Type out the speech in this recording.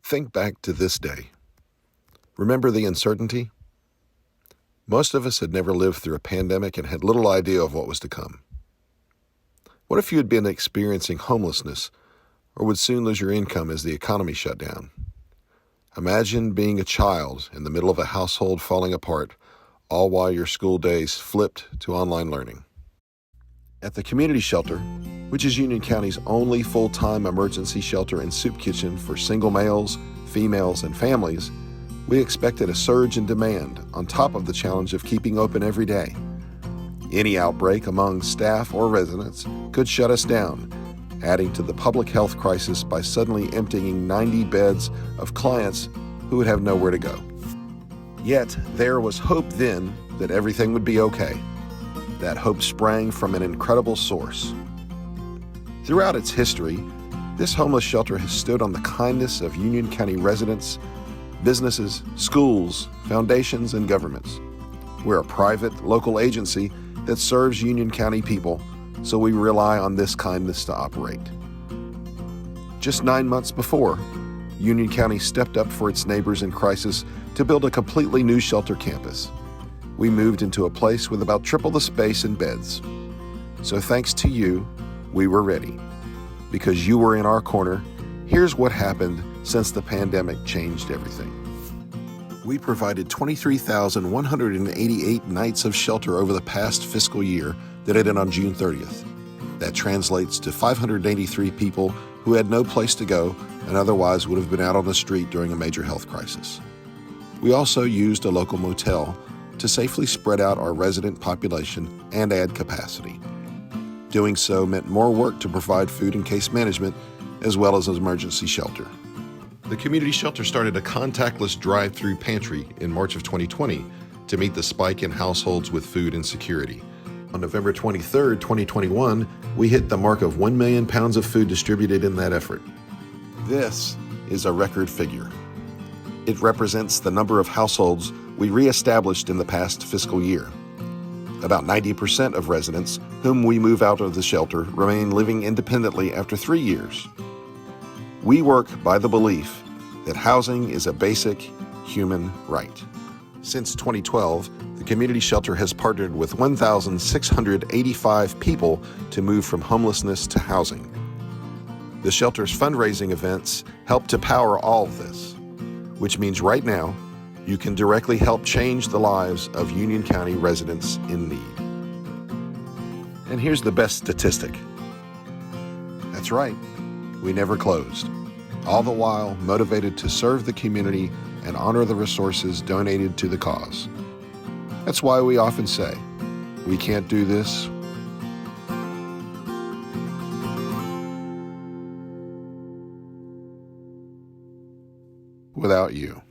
Think back to this day. Remember the uncertainty? Most of us had never lived through a pandemic and had little idea of what was to come. What if you had been experiencing homelessness or would soon lose your income as the economy shut down? Imagine being a child in the middle of a household falling apart, all while your school days flipped to online learning. At the community shelter, which is Union County's only full-time emergency shelter and soup kitchen for single males, females, and families, we expected a surge in demand on top of the challenge of keeping open every day. Any outbreak among staff or residents could shut us down, adding to the public health crisis by suddenly emptying 90 beds of clients who would have nowhere to go. Yet, there was hope then that everything would be okay. That hope sprang from an incredible source. Throughout its history, this homeless shelter has stood on the kindness of Union County residents, businesses, schools, foundations, and governments. We're a private, local agency that serves Union County people, so we rely on this kindness to operate. Just 9 months before, Union County stepped up for its neighbors in crisis to build a completely new shelter campus. We moved into a place with about triple the space and beds. So thanks to you, we were ready. Because you were in our corner, here's what happened since the pandemic changed everything. We provided 23,188 nights of shelter over the past fiscal year that ended on June 30th. That translates to 583 people who had no place to go and otherwise would have been out on the street during a major health crisis. We also used a local motel to safely spread out our resident population and add capacity. Doing so meant more work to provide food and case management, as well as an emergency shelter. The community shelter started a contactless drive-through pantry in March of 2020 to meet the spike in households with food insecurity. On November 23, 2021, we hit the mark of 1 million pounds of food distributed in that effort. This is a record figure. It represents the number of households we reestablished in the past fiscal year. About 90% of residents whom we move out of the shelter remain living independently after 3 years. We work by the belief that housing is a basic human right. Since 2012, the community shelter has partnered with 1,685 people to move from homelessness to housing. The shelter's fundraising events help to power all of this, which means right now, you can directly help change the lives of Union County residents in need. And here's the best statistic. That's right, we never closed, all the while motivated to serve the community and honor the resources donated to the cause. That's why we often say, we can't do this without you.